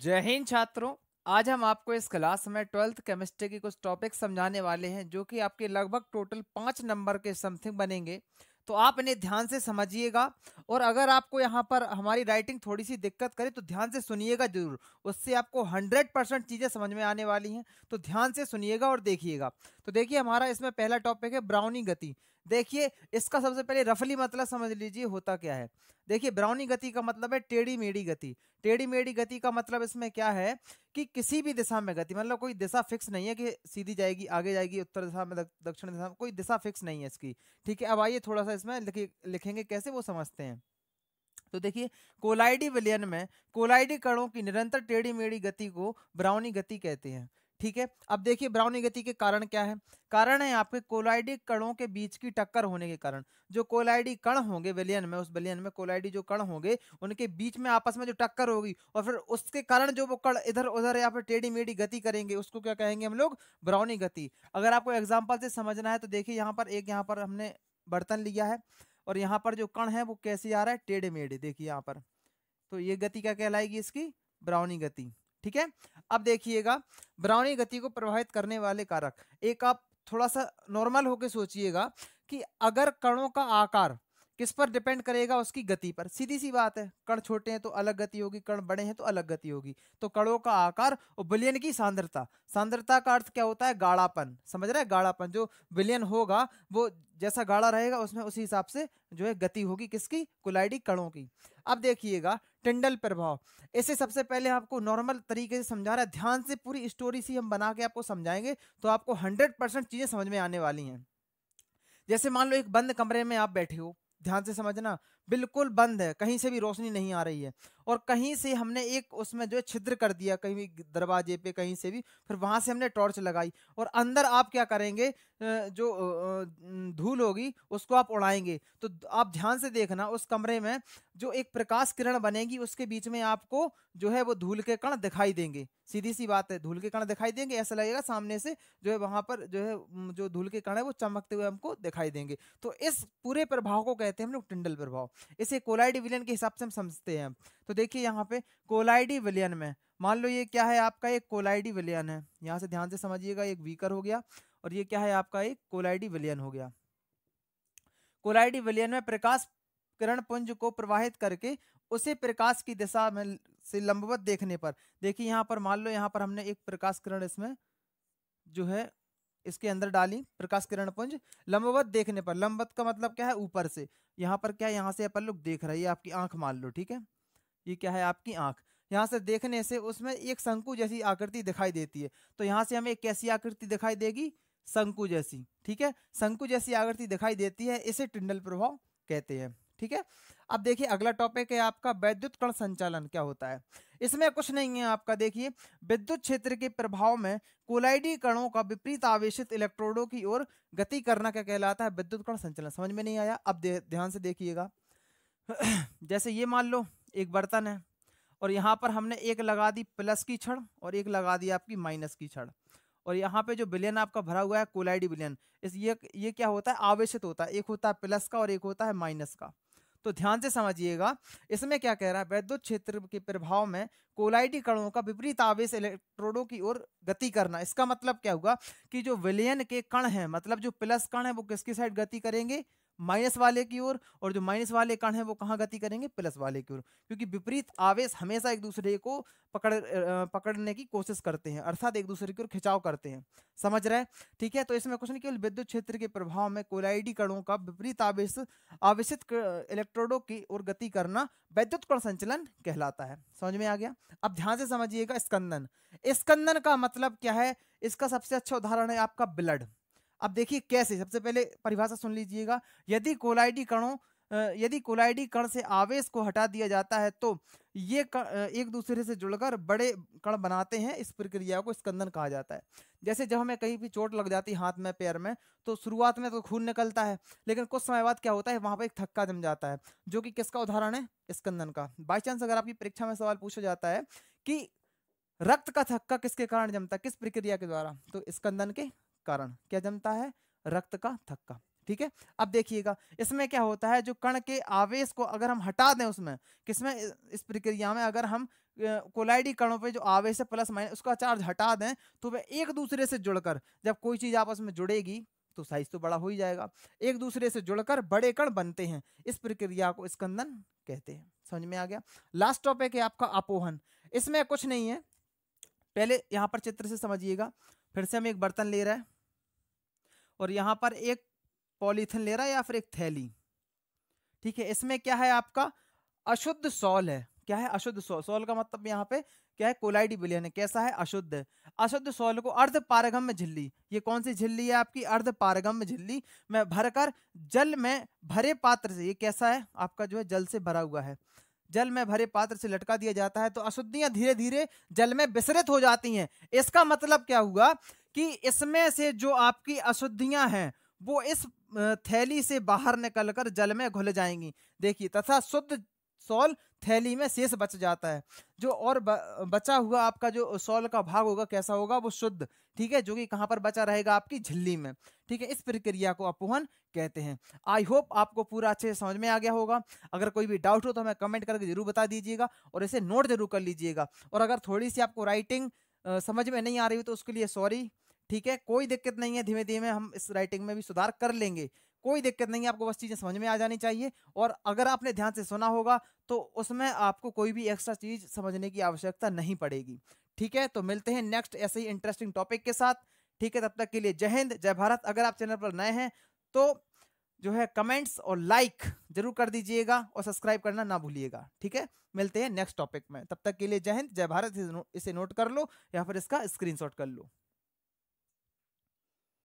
जय हिंद छात्रों। आज हम आपको इस क्लास में 12th केमिस्ट्री की कुछ टॉपिक समझाने वाले हैं जो कि आपके लगभग टोटल 5 नंबर के समथिंग बनेंगे। तो आप इन्हें ध्यान से समझिएगा और अगर आपको यहाँ पर हमारी राइटिंग थोड़ी सी दिक्कत करे तो ध्यान से सुनिएगा जरूर। उससे आपको 100% चीजें समझ में आने वाली हैं, तो ध्यान से सुनिएगा और देखिएगा। तो देखिए हमारा इसमें पहला टॉपिक है ब्राउनी गति। देखिए इसका सबसे पहले रफली मतलब समझ लीजिए होता क्या है। देखिए ब्राउनी गति का मतलब है टेढ़ी मेढ़ी गति। टेढ़ी मेढ़ी गति का मतलब इसमें क्या है कि किसी भी दिशा में गति, मतलब कोई दिशा फिक्स नहीं है कि सीधी जाएगी, आगे जाएगी, उत्तर दिशा में, दक्षिण दिशा में, कोई दिशा फिक्स नहीं है इसकी। ठीक है, अब आइए थोड़ा सा इसमें लिखेंगे कैसे वो समझते हैं। तो देखिए कोलाइडी विलयन में कोलाइडी कणों की निरंतर टेढ़ी मेढ़ी गति को ब्राउनी गति कहते हैं। ठीक है, अब देखिए ब्राउनी गति के कारण क्या है। कारण है आपके कोलाइडी कणों के बीच की टक्कर होने के कारण। जो कोलाइडी कण होंगे विलयन में, उस विलयन में कोलाइडी जो कण होंगे उनके बीच में आपस में जो टक्कर होगी और फिर उसके कारण जो वो कण इधर उधर या फिर टेढ़ी मेढ़ी गति करेंगे उसको क्या कहेंगे हम लोग, ब्राउनी गति। अगर आपको एग्जाम्पल से समझना है तो देखिए यहाँ पर हमने बर्तन लिया है और यहाँ पर जो कण है वो कैसे आ रहा है, टेढ़े मेढ़े। देखिए यहाँ पर, तो ये गति क्या कहलाएगी, इसकी ब्राउनी गति। ठीक है, अब देखिएगा ब्राउनी गति को प्रभावित करने वाले कारक। एक आप थोड़ा सा नॉर्मल होके सोचिएगा कि अगर कणों का आकार किस पर डिपेंड करेगा, उसकी गति पर। सीधी सी बात है, कण छोटे हैं तो अलग गति होगी, कण बड़े हैं तो अलग गति होगी। तो कणों का आकार और विलयन की सांद्रता। सांद्रता का अर्थ क्या होता है, गाढ़ापन। समझ रहे हैं, गाढ़ापन। जो विलयन होगा वो जैसा गाढ़ा रहेगा उसमें उसी हिसाब से जो है गति होगी किसकी, कोलाइडी कणों की। अब देखिएगा टिंडल प्रभाव। इसे सबसे पहले आपको नॉर्मल तरीके से समझा रहा है, ध्यान से पूरी स्टोरी सी हम बना के आपको समझाएंगे तो आपको 100% चीजें समझ में आने वाली हैं। जैसे मान लो एक बंद कमरे में आप बैठे हो, ध्यान से समझना, बिल्कुल बंद है, कहीं से भी रोशनी नहीं आ रही है और कहीं से हमने एक उसमें जो है छिद्र कर दिया, कहीं भी दरवाजे पे कहीं से भी, फिर वहां से हमने टॉर्च लगाई और अंदर आप क्या करेंगे, जो धूल होगी उसको आप उड़ाएंगे। तो आप ध्यान से देखना उस कमरे में जो एक प्रकाश किरण बनेगी उसके बीच में आपको जो है वो धूल के कण दिखाई देंगे। सीधी सी बात है, धूल के कण दिखाई देंगे, ऐसा लगेगा सामने से जो है वहां पर जो है जो धूल के कण है वो चमकते हुए हमको दिखाई देंगे। तो इस पूरे प्रभाव को कहते हैं हम लोग टिंडल प्रभाव। इसे कोलाइडी विलयन के हिसाब से हम समझते हैं। तो देखिए यहाँ पे कोलाइडी विलयन में मान लो ये क्या है, आपका एक कोलाइडी विलयन है। यहाँ से ध्यान से समझिएगा, एक बीकर हो गया और ये क्या है आपका, एक कोलाइडी विलयन हो गया। कोलाइडी विलयन में प्रकाश किरण पुंज को प्रवाहित करके उसे प्रकाश की दिशा में से लंबवत देखने पर, देखिए यहाँ पर मान लो यहाँ पर हमने एक प्रकाश किरण इसमें जो है इसके अंदर डाली, प्रकाश किरण पुंज लंबवत देखने पर। लंबवत का मतलब क्या है, ऊपर से। यहाँ पर क्या है, यहाँ से अपन लोग देख रहे हैं, ये आपकी आंख मान लो। ठीक है, ये क्या है, आपकी आंख। यहाँ से देखने से उसमें एक शंकु जैसी आकृति दिखाई देती है। तो यहाँ से हमें एक कैसी आकृति दिखाई देगी, शंकु जैसी। ठीक है, शंकु जैसी आकृति दिखाई देती है, इसे टिंडल प्रभाव कहते हैं। ठीक है, अब देखिए अगला टॉपिक है आपका वैद्युत कण संचालन क्या होता है। इसमें कुछ नहीं है आपका, देखिए विद्युत क्षेत्र के प्रभाव में कोलाइडी कणों का विपरीत आवेशित इलेक्ट्रोडों की ओर गति करना क्या कहलाता है, विद्युत कण संचालन। समझ में नहीं आया, अब ध्यान से देखिएगा। जैसे ये मान लो एक बर्तन है और यहाँ पर हमने एक लगा दी प्लस की छड़ और एक लगा दी आपकी माइनस की छड़, और यहाँ पे जो विलयन आपका भरा हुआ है कोलाइडी विलयन, इस ये क्या होता है, आवेशित होता है। एक होता है प्लस का और एक होता है माइनस का। तो ध्यान से समझिएगा, इसमें क्या कह रहा है, वैद्युत क्षेत्र के प्रभाव में कोलाइडी कणों का विपरीत आवेश इलेक्ट्रोडों की ओर गति करना। इसका मतलब क्या हुआ कि जो विलयन के कण हैं, मतलब जो प्लस कण है वो किसकी साइड गति करेंगे, माइनस वाले की ओर, और जो माइनस वाले कण है वो कहाँ गति करेंगे, प्लस वाले की ओर। क्योंकि विपरीत आवेश हमेशा एक दूसरे को पकड़ने की कोशिश करते हैं, अर्थात एक दूसरे की ओर खिंचाव करते हैं। समझ रहे हैं, ठीक है। तो इसमें कुछ नहीं, केवल विद्युत क्षेत्र के प्रभाव में कोलाइडी कणों का विपरीत आवेश आवेशित इलेक्ट्रोडों की ओर गति करना वैद्युत कण संचलन कहलाता है। समझ में आ गया। अब ध्यान से समझिएगा, स्कंदन। स्कंदन का मतलब क्या है, इसका सबसे अच्छा उदाहरण है आपका ब्लड। अब देखिए कैसे, सबसे पहले परिभाषा सुन लीजिएगा। यदि कोलाइडी कण से आवेश को हटा दिया जाता है तो ये एक दूसरे से जुड़कर बड़े कण बनाते हैं। इस प्रक्रिया को स्कंदन कहा जाता है। जैसे जब हमें कहीं भी चोट लग जाती है हाथ में पैर में, तो शुरुआत में तो खून निकलता है, लेकिन कुछ समय बाद क्या होता है, वहां पर एक थक्का जम जाता है, जो कि किसका उदाहरण है, स्कंदन का। बाई चांस अगर आपकी परीक्षा में सवाल पूछा जाता है कि रक्त का थक्का किसके कारण जमता है, किस प्रक्रिया के द्वारा, तो स्कंदन के कारण क्या जमता है, रक्त का थक्का। ठीक है। अब देखिएगा इसमें क्या होता है, जो कण के आवेश को अगर हम हटा दें उसमें, किसमें, इस प्रक्रिया में अगर हम कोलाइडी कणों पे जो आवेश है प्लस माइनस उसका चार्ज हटा दें, तो वे एक दूसरे से जुड़कर, जब कोई चीज आपस में जुड़ेगी तो साइज तो बड़ा हो ही जाएगा, एक दूसरे से जुड़कर बड़े कण बनते हैं। इस प्रक्रिया को स्कंदन कहते हैं। समझ में आ गया। लास्ट टॉपिक है आपका अपोहन। इसमें कुछ नहीं है, पहले यहां पर चित्र से समझिएगा। फिर से हम एक बर्तन ले रहे हैं और यहां पर एक पॉलीथिन ले रहा है या फिर एक थैली, ठीक है। इसमें क्या है आपका अशुद्ध सॉल है। क्या है? अशुद्ध सॉल। सॉल का मतलब यहाँ पे क्या है? कोलाइडी विलयन है। कैसा है? अशुद्ध है। अशुद्ध सॉल को अर्ध पारगम्य झिल्ली, ये कौन सी झिल्ली है आपकी? अर्ध पारगम्य झिल्ली में भरकर जल में भरे पात्र से, ये कैसा है आपका, जो है जल से भरा हुआ है, जल में भरे पात्र से लटका दिया जाता है, तो अशुद्धियां धीरे धीरे जल में विसरित हो जाती हैं। इसका मतलब क्या हुआ कि इसमें से जो आपकी अशुद्धियां हैं वो इस थैली से बाहर निकलकर जल में घुल जाएंगी। देखिए, तथा शुद्ध सॉल थैली में शेष बच जाता है। जो और बचा हुआ आपका जो सॉल का भाग होगा, कैसा होगा? वो शुद्ध, ठीक है, जो कि कहां पर बचा रहेगा? आपकी झिल्ली में, ठीक है। इस प्रक्रिया को अपोहन कहते हैं। आई होप आपको पूरा अच्छे से समझ में आ गया होगा। अगर कोई भी डाउट हो तो हमें कमेंट करके जरूर बता दीजिएगा और इसे नोट जरूर कर लीजिएगा। और अगर थोड़ी सी आपको राइटिंग समझ में नहीं आ रही हो तो उसके लिए सॉरी, ठीक है, कोई दिक्कत नहीं है, धीमे धीमे हम इस राइटिंग में भी सुधार कर लेंगे, कोई दिक्कत नहीं है। आपको बस चीजें समझ में आ जानी चाहिए, और अगर आपने ध्यान से सुना होगा तो उसमें आपको कोई भी एक्स्ट्रा चीज समझने की आवश्यकता नहीं पड़ेगी, ठीक है। तो मिलते हैं नेक्स्ट ऐसे ही इंटरेस्टिंग टॉपिक के साथ, ठीक है। तब तक के लिए जय हिंद, जय भारत। अगर आप चैनल पर नए हैं तो जो है कमेंट्स और लाइक जरूर कर दीजिएगा और सब्सक्राइब करना ना भूलिएगा, ठीक है। मिलते हैं नेक्स्ट टॉपिक में, तब तक के लिए जय हिंद, जय भारत। इसे नोट कर लो या फिर इसका स्क्रीनशॉट कर लो।